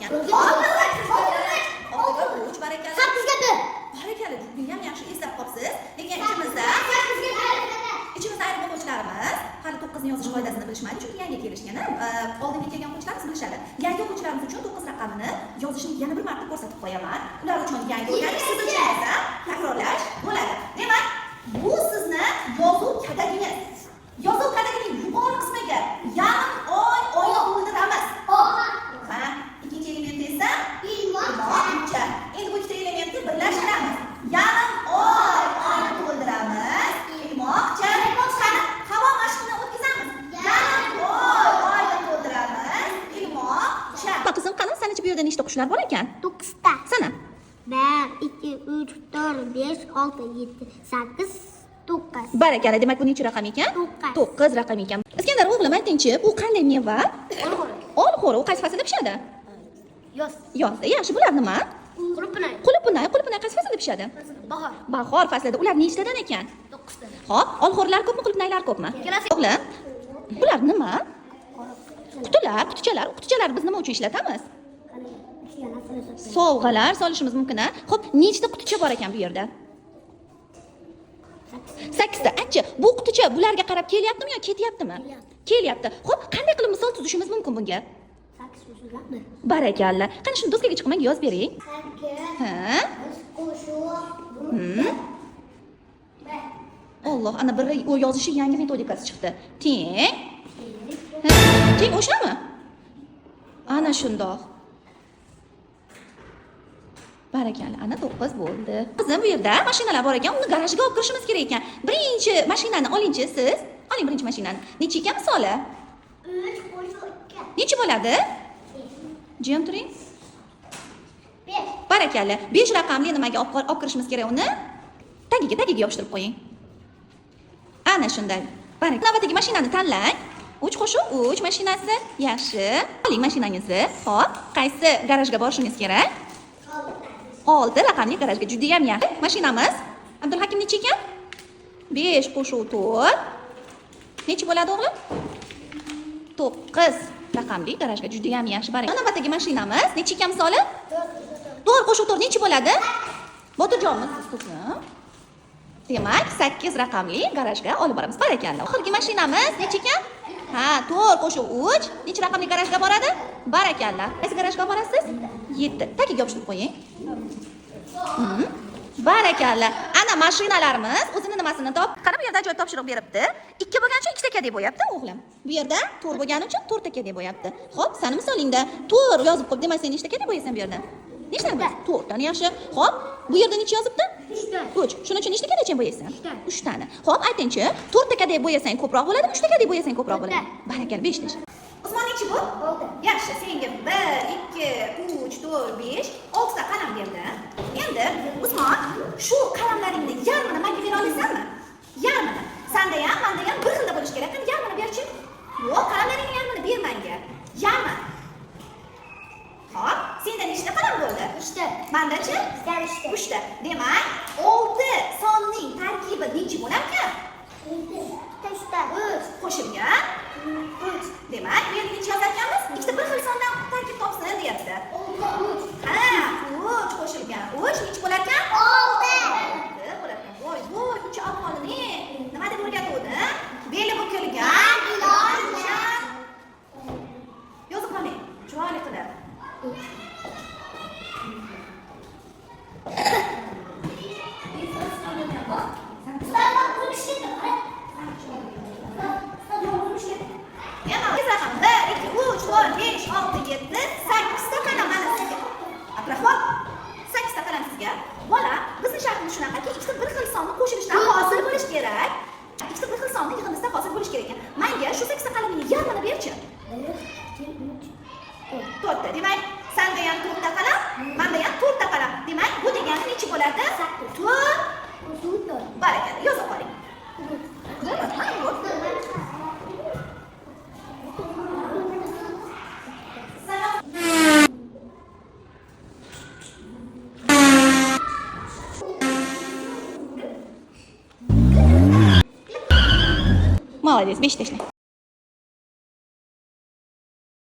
ekan. Uch barakalla. 8 ga 1. Barakalla, buni ham yaxshi eslab qolibsiz. Lekin ichimizda ayrim o'quvchilarimiz hali 9 ni yozish qoidasini bilishmaydi, chunki yangi kelishgan. Oldingi kelgan o'quvchilarimiz bilishadi. Yangi o'quvchilarimiz uchun 9 raqamini yozishni yana bir marta ko'rsatib qo'yaman. Ular uchun yangi o'rganish, siz uchun esa takrorlash bo'ladi. Demak, bu sizni yozuv kadagingiz. Yozuv kadagining yuqori qismiga yarim oyni to'ldiramiz. Ha, ikkinchi element esa ilmoqcha. Endi bu ikkita elementni birlashtiramiz. Yarim oyni to'ldiramiz. Ilmoqcha. Havo mashqini o'tkazamiz. Yarim oyni to'ldiramiz. Ilmoqcha. Qizim, qani sanachi bu yerda nechta qushlar bor ekan? 9 ta. Sana. 1 2 3 4 5 6 7 8 9. Barakalla, demak bu necha raqam ekan? 9 raqam ekan. Iskandar o'g'lim, aytingchi, bu qanday meva? Olxo'ri. U qaysi faslda pishadi? Yozda. Yaxshi, bular nima? Qulupnay qaysi faslda pishadi? Bahor faslida. Ular nechtadan ekan? 9 ta. Xo'p, olxo'rlar ko'pmi, qulupnaylar ko'pmi? O'g'lim, bular nima? Qutichalar biz nima uchun ishlatamiz? Sovg'alar solishimiz mumkin, a? Xo'p, nechta quticha bor ekan bu yerda? 8 ta. Aytchi, bu quticha bularga qarab kelyaptimi yo ketyaptimi? Kelyapti. Xo'p, qanday qilib misol tuzishimiz mumkin bunga? 8 qo'shiladi. Barakalla. Qani shuni doskaga chiqmang, yozib bering. 8 Ha? qo'shuv. Alloh, ana bir yozishi yangi metodikasi chiqdi. Teng. Teng o'shami? Ana shundoq. Barakalla, ana 9 bo'ldi. Qizim, bu yerda mashinalar bor ekan, uni garajga olib kirishimiz kerak ekan. Birinchi mashinani olingchi siz. Oling birinchi mashinani. Necha ekan misoli? 3 qo'shuv 2. Necha bo'ladi? Jim turing. 5. Barakalla. 5 raqamli nimaga olib kirishimiz kerak uni? Tagiga yopishtirib qo'ying. Ana shunday. Barakalla. Navbatdagi mashinani tanlang. 3 qo'shuv 3 mashinasi. Yaxshi. Oling mashinangizni. Xo'p, qaysi garajga borishingiz kerak? 6 raqamli garajga. Juda ham yaxshi. Mashinamiz Abdulhakim necha ekan? 5 qo'shuv 4. Necha bo'ladi o'g'lim? 9 raqamli garajga. Juda ham yaxshi. Barakalla. Navbatdagi mashinamiz necha ekan misoli? 4 qo'shuv 4 necha bo'ladi? Botirjonimiz siz qizim. Demak, 8 raqamli garajga olib boramiz. Barakalla. Oxirgi mashinamiz necha ekan? Ha, 4 qo'shuv 3. Necha raqamli garajga boradi? Barakalla. Qaysi garajga borasiz? 7. Tagiga yopishtirib qo'ying. Barakalla. Ana mashinalarimiz o'zini nimasini qani bu yerda ajoyib topshiriq beribdi. 2 bo'lgani uchun 2 taka deb bo'yapti o'g'lim. Bu yerda 4 bo'lgani uchun 4 taka deb bo'yapti. Xo'p, seni misolingda 4 yozib qo'yib, demak sen nechta taka deb bo'yasan bu yerda? Nechta? 4 tani yaxshi. Xo'p, bu yerda necha yozibdi? 3. Shuning uchun nechta taka bo'yasan? 3 tani. Xo'p, aytingchi, 4 taka deb bo'yasang ko'proq bo'ladimi, 3 taka deb bo'yasang ko'proq bo'ladimi? Barakalla, 5 ta. Usmon nechi bu? 6. Yaxshi, senga 1 2 3 4 5 6 ta qalam berdi. Endi Usmon, shu qalamlaringni yarmini menga bera olasanmi? Yarmini. Senda ham, menda ham bir xilda bo'lish kerak. Qani yarmini berchi? Yo'q, qalamlaringni yarmini ber menga. Yarmi. Xo'p, senda nechta qalam bo'ldi? 3 ta. Mendachi? 3 ta. Demak, 6 sonning tarkibi necha bo'lar ekan? 3 ta. Qo'shilgan 3. Demak, bu yerga necha yozar ekanmiz? Ikkita bir xil sondan tarkib topsin deyapti. 3. Ha, 3 qo'shilgan 3 necha bo'lar ekan? 6 bo'lar ekan. Voy, 3 ahvolini nima deb o'rgatuvdi? Beli bukilgan iloncha. Yozib qo'ying. Chiroyli qilib. Bola, bizning shartimiz shunaqaki, ikkita bir xil sonni qo'shilishdan hosil bo'lish kerak. Ikkita bir xil sonni yig'indisidan hosil bo'lish kerak ekan. Menga shu 8 ta qalamini yarmini berchi. 4 ta. Demak, senda ham 4 ta qalam, menda ham 4 ta qalam. Demak, bu degani necha bo'ladi? 4. Barakalla, yozib qo'ying. Молодец, 5 tashla.